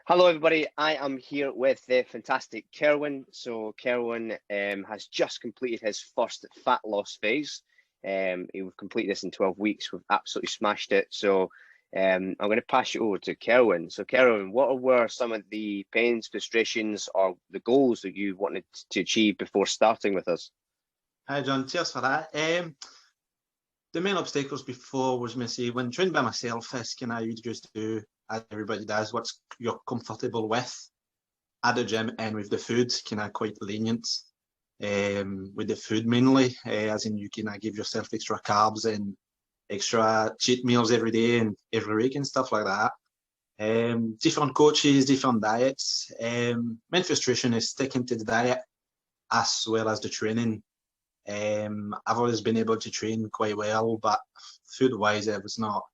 Hello, everybody. I am here with the fantastic Kerwin. So Kerwin has just completed his first fat loss phase. We've completed this in 12 weeks. We've absolutely smashed it. So I'm going to pass you over to Kerwin. So Kerwin, what were some of the pains, frustrations, or the goals that you wanted to achieve before starting with us? Hi, John. Cheers for that. The main obstacles before was messy. When training by myself, you just do, as everybody does, what you're comfortable with at the gym, and with the food, quite lenient with the food mainly, as in you can give yourself extra carbs and extra cheat meals every day and every week and stuff like that. Different coaches, different diets. Main frustration is sticking to the diet as well as the training. I've always been able to train quite well, but food-wise, it was not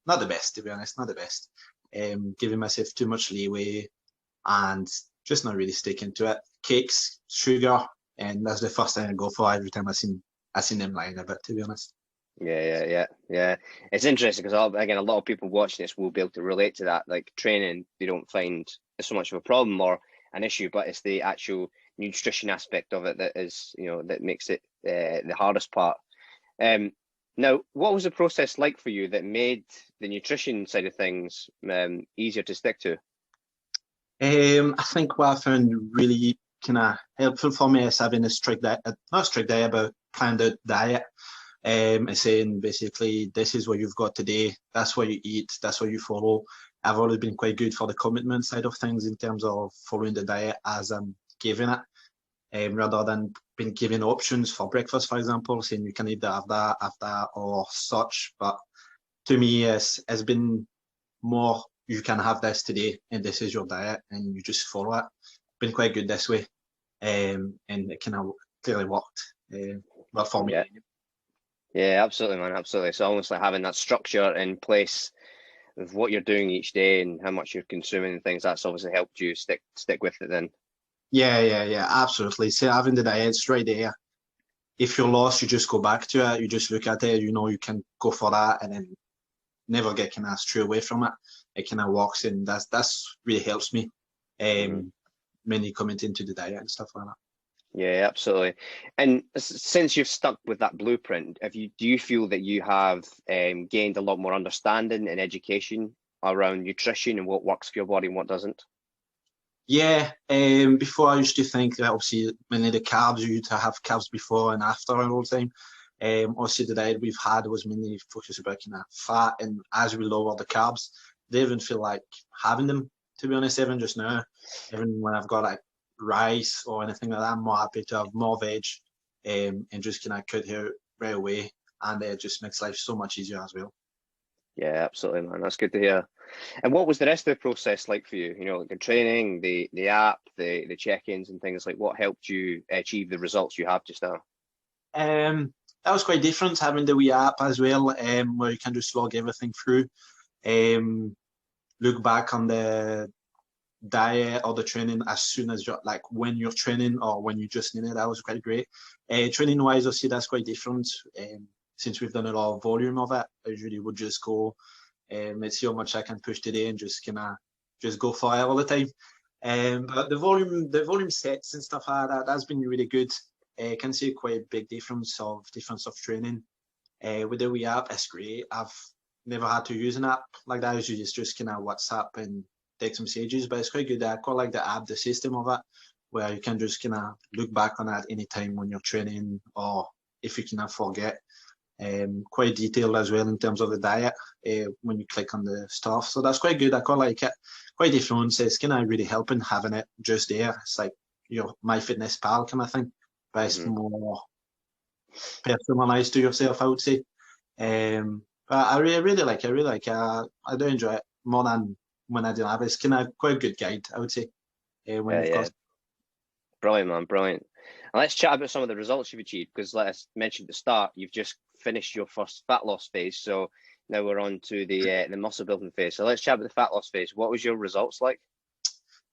the best, to be honest, not the best. Giving myself too much leeway and just not really sticking to it. Cakes, sugar, and that's the first thing I go for every time I seen them lying a bit, to be honest. Yeah. It's interesting because again, a lot of people watching this will be able to relate to that. Like training, they don't find so much of a problem or an issue, but it's the actual nutrition aspect of it that is, that makes it the hardest part. Now, what was the process like for you that made the nutrition side of things easier to stick to? I think what I found really kind of helpful for me is having a strict diet, not strict diet, but planned out diet. Saying basically, this is what you've got today, that's what you eat, that's what you follow. I've always been quite good for the commitment side of things in terms of following the diet as I'm giving it, rather than being given options for breakfast, for example, saying you can either have that or such. But to me, it's been more, you can have this today and this is your diet and you just follow it. Been quite good this way, and it kind of clearly worked. But for me, yeah, absolutely, man, absolutely. So almost like having that structure in place of what you're doing each day and how much you're consuming and things. That's obviously helped you stick with it then. Yeah, absolutely. So having the diets right there. If you're lost, you just go back to it. You just look at it. You can go for that, and then never get kind of stray away from it. It kind of walks in. That's really helps me. Mainly coming into the diet and stuff like that. Yeah, absolutely. And since you've stuck with that blueprint, do you feel that you have gained a lot more understanding and education around nutrition and what works for your body and what doesn't? Yeah. Before I used to think that obviously mainly the carbs, you used to have carbs before and after all the time. Obviously the diet we've had was mainly focused about kind of fat, and as we lower the carbs, they even feel like having them, to be honest, even just now. Even when I've got like rice or anything like that, I'm more happy to have more veg, and just kind of cut here right away, and it just makes life so much easier as well. Yeah, absolutely, man. That's good to hear. And what was the rest of the process like for you? Like the training, the app, the check-ins and things, like what helped you achieve the results you have just now? That was quite different, having the wee app as well, where you can just log everything through. Look back on the diet or the training as soon as you're like when you're training or when you just need it. That was quite great. Training wise, I see that's quite different. Since we've done a lot of volume of it, I usually would just go, let's see how much I can push today and just just go for it all the time. But the volume sets and stuff like that, that's been really good. I can see quite a big difference of training. With the wee app, it's great. I've never had to use an app like that. Usually it's just kind of WhatsApp and text messages, but it's quite good. I quite like the app, the system of it, where you can just kind of look back on it any time when you're training, or if you cannot forget. Quite detailed as well in terms of the diet when you click on the stuff. So that's quite good. I quite like it. Quite different. So it's kind of really helping having it just there. It's like your MyFitnessPal kind of thing, but it's more personalized to yourself, I would say. But I really like it. I do enjoy it more than when I didn't have it. It's kind of quite a good guide, I would say. Brilliant, man, brilliant. And let's chat about some of the results you've achieved, because like I mentioned at the start, you've just finished your first fat loss phase. So now we're on to the muscle building phase. So let's chat about the fat loss phase. What was your results like?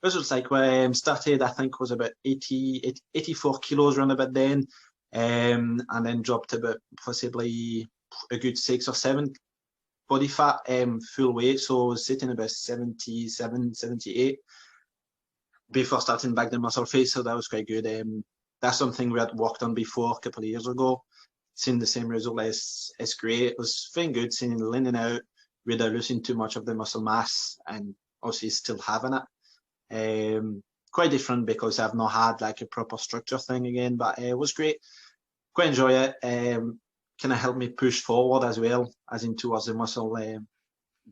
Results like when started, I think was about 84 kilos around about then, and then dropped about possibly a good 6 or 7 body fat, full weight. So I was sitting about 77, 78 before starting back the muscle phase. So that was quite good. That's something we had worked on before a couple of years ago. Seeing the same result as great. It was feeling good, seeing leaning out without losing too much of the muscle mass and obviously still having it. Quite different because I've not had like a proper structure thing again, but it was great. Quite enjoy it. Kind of helped me push forward as well, as in towards the muscle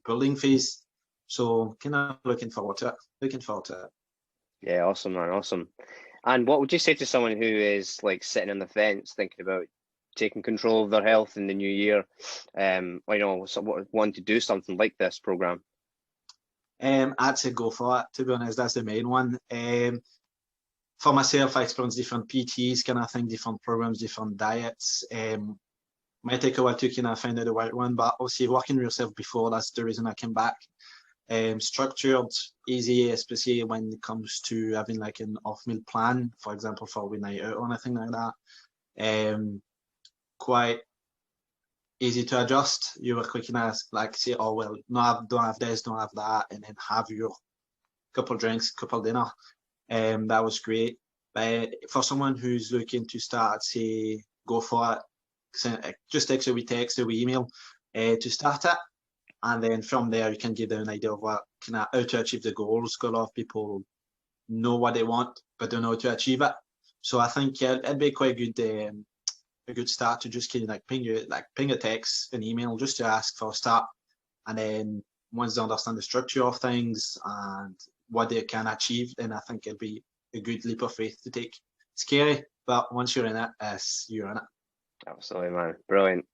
building phase. So kind of looking forward to it. Yeah, awesome, man, awesome. And what would you say to someone who is like sitting on the fence, thinking about taking control of their health in the new year, or, you know, want to do something like this program? I'd say go for it. To be honest, that's the main one. For myself, I experienced different PTs, kind of thing, different programs, different diets. Might take a while to kind of find out the right one, but obviously working with yourself before, that's the reason I came back. Structured, easy, especially when it comes to having like an off-meal plan, for example, for a night out or anything like that. Quite easy to adjust. You were quick enough, like say, oh well, no, I don't have this, don't have that, and then have your couple drinks, couple dinner. That was great. But for someone who's looking to start, say, go for it, just text a wee text, a wee email to start it. And then from there, you can give them an idea of what how to achieve the goals. Because a lot of people know what they want, but don't know how to achieve it. So I think it'd be quite a good start to just kind of like ping a text, an email, just to ask for a start. And then once they understand the structure of things and what they can achieve, then I think it'll be a good leap of faith to take. Scary, but once you're in it, you're in it. Absolutely, man. Brilliant.